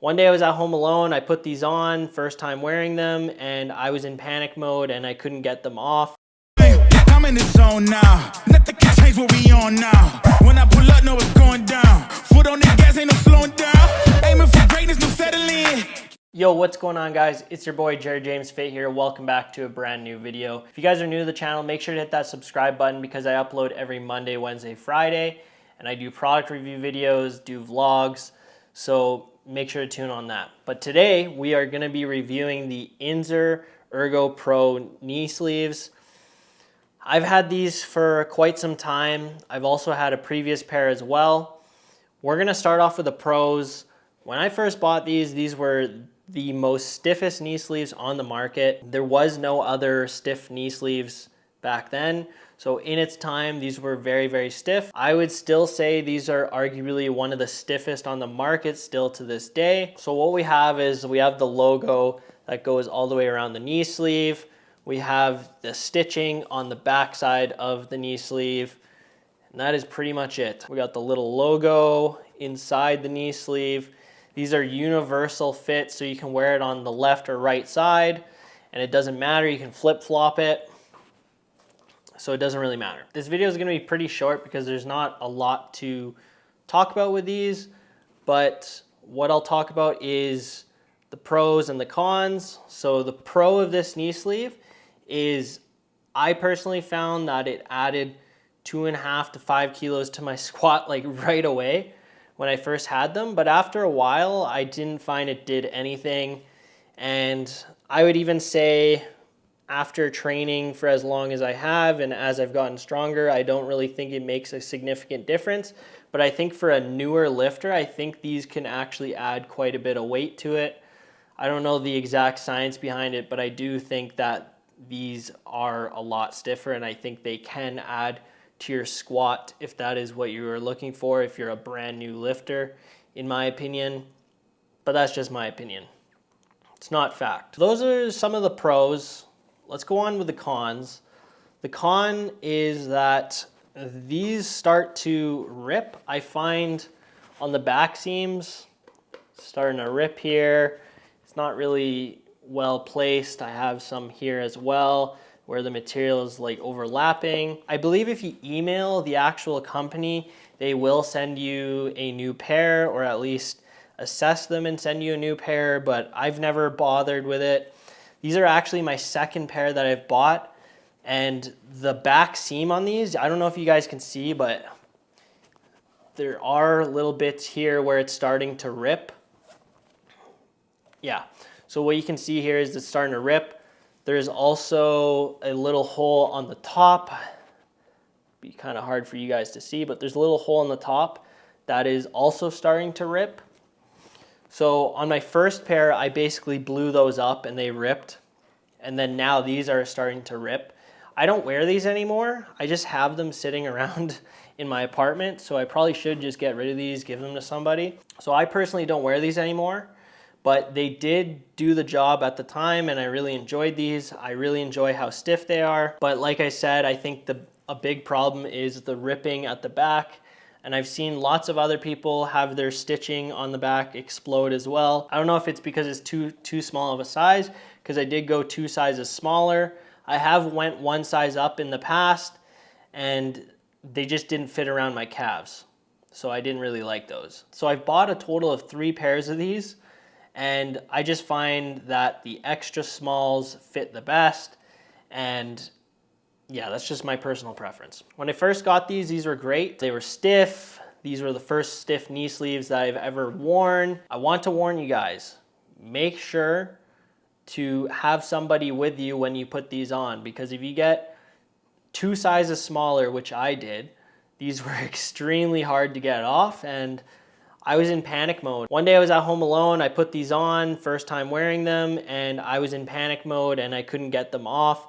One day I was at home alone, I put these on, first time wearing them, and I was in panic mode and I couldn't get them off. I'm in the zone now. Nothing can change what we on now. When I pull up, know it's going down. Foot on the gas, ain't no slowing down. Aiming for greatness, no settling. Yo, what's going on, guys? It's your boy Jared James Fit here. Welcome back to a brand new video. If you guys are new to the channel, make sure to hit that subscribe button because I upload every Monday, Wednesday, Friday, and I do product review videos, do vlogs, so make sure to tune on that. But today we are going to be reviewing the Inzer ErgoPro knee sleeves. I've had these for quite some time. I've also had a previous pair as well. We're going to start off with the pros. When I first bought these were the most stiffest knee sleeves on the market. There was no other stiff knee sleeves back then. So in its time, these were very, very stiff. I would still say these are arguably one of the stiffest on the market still to this day. So what we have is we have the logo that goes all the way around the knee sleeve. We have the stitching on the back side of the knee sleeve. And that is pretty much it. We got the little logo inside the knee sleeve. These are universal fit, so you can wear it on the left or right side, and it doesn't matter. You can flip-flop it, so it doesn't really matter. This video is going to be pretty short because there's not a lot to talk about with these, but what I'll talk about is the pros and the cons. So the pro of this knee sleeve is I personally found that it added 2.5 to 5 kilos to my squat like right away when I first had them, but after a while I didn't find it did anything. And I would even say after training for as long as I have and as I've gotten stronger, I don't really think it makes a significant difference. But I think for a newer lifter, I think these can actually add quite a bit of weight to it. I don't know the exact science behind it, but I do think that these are a lot stiffer, and I think they can add to your squat if that is what you are looking for, if you're a brand new lifter, in my opinion. But that's just my opinion. It's not fact. Those are some of the pros. Let's go on with the cons. The con is that these start to rip. I find on the back seams, starting to rip here. It's not really well placed. I have some here as well where the material is like overlapping. I believe if you email the actual company, they will send you a new pair, or at least assess them and send you a new pair, but I've never bothered with it. These are actually my second pair that I've bought, and the back seam on these, I don't know if you guys can see, but there are little bits here where it's starting to rip. Yeah, so what you can see here is it's starting to rip. There's also a little hole on the top. Be kind of hard for you guys to see, but there's a little hole on the top that is also starting to rip. So on my first pair, I basically blew those up and they ripped. And then now these are starting to rip. I don't wear these anymore. I just have them sitting around in my apartment. So I probably should just get rid of these, give them to somebody. So I personally don't wear these anymore. But they did do the job at the time, and I really enjoyed these. I really enjoy how stiff they are. But like I said, I think a big problem is the ripping at the back. And I've seen lots of other people have their stitching on the back explode as well. I don't know if it's because it's too small of a size, because I did go 2 sizes smaller. I have went 1 size up in the past, and they just didn't fit around my calves. So I didn't really like those. So I've bought a total of 3 pairs of these. And I just find that the extra smalls fit the best. And yeah, that's just my personal preference. When I first got these were great. They were stiff. These were the first stiff knee sleeves that I've ever worn. I want to warn you guys, make sure to have somebody with you when you put these on, because if you get 2 sizes smaller, which I did, these were extremely hard to get off, and I was in panic mode. One day I was at home alone, I put these on, first time wearing them, and I was in panic mode and I couldn't get them off.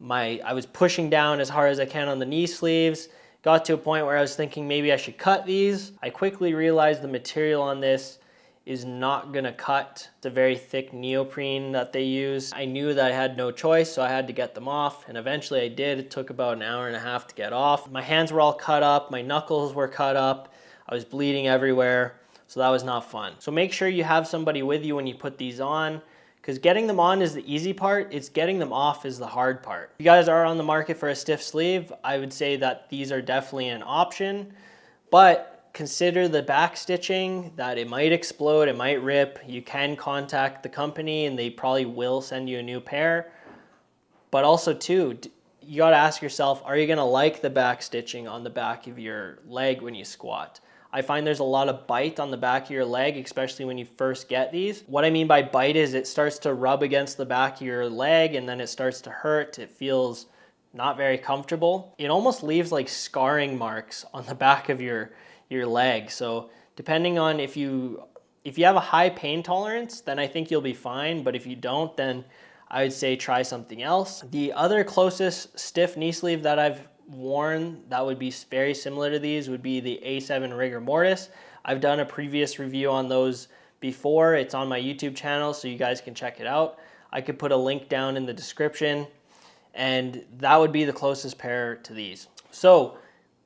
I was pushing down as hard as I can on the knee sleeves. Got to a point where I was thinking maybe I should cut these. I quickly realized the material on this is not gonna cut. It's a very thick neoprene that they use. I knew that I had no choice, so I had to get them off, and eventually I did. It took about an hour and a half to get off. My hands were all cut up, my knuckles were cut up, I was bleeding everywhere. So that was not fun. So make sure you have somebody with you when you put these on, because getting them on is the easy part. It's getting them off is the hard part. If you guys are on the market for a stiff sleeve, I would say that these are definitely an option, but consider the back stitching, that it might explode, it might rip. You can contact the company and they probably will send you a new pair. But also too, you gotta ask yourself, are you gonna like the back stitching on the back of your leg when you squat? I find there's a lot of bite on the back of your leg, especially when you first get these. What I mean by bite is it starts to rub against the back of your leg and then it starts to hurt. It feels not very comfortable. It almost leaves like scarring marks on the back of your leg. So depending on if you have a high pain tolerance, then I think you'll be fine. But if you don't, then I would say try something else. The other closest stiff knee sleeve that I've worn that would be very similar to these would be the A7 Rigor Mortis. I've done a previous review on those before. It's on my YouTube channel, so you guys can check it out. I could put a link down in the description, and that would be the closest pair to these. So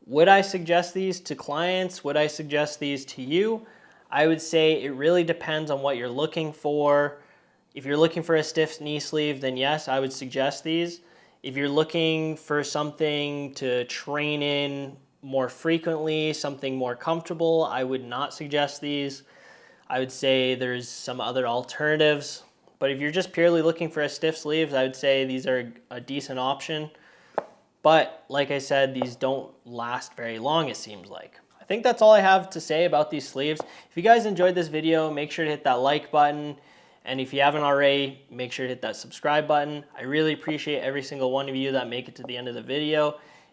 would I suggest these to clients? Would I suggest these to you? I would say it really depends on what you're looking for. If you're looking for a stiff knee sleeve, then yes, I would suggest these. If you're looking for something to train in more frequently, something more comfortable, I would not suggest these. I would say there's some other alternatives. But if you're just purely looking for a stiff sleeve, I would say these are a decent option. But like I said, these don't last very long, it seems like. I think that's all I have to say about these sleeves. If you guys enjoyed this video, make sure to hit that like button. And if you haven't already, make sure to hit that subscribe button. I really appreciate every single one of you that make it to the end of the video.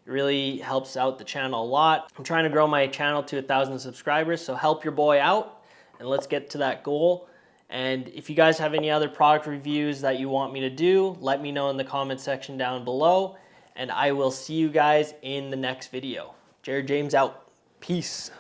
It really helps out the channel a lot. I'm trying to grow my channel to 1,000 subscribers, so help your boy out and let's get to that goal. And if you guys have any other product reviews that you want me to do, let me know in the comment section down below. And I will see you guys in the next video. Jared James out. Peace.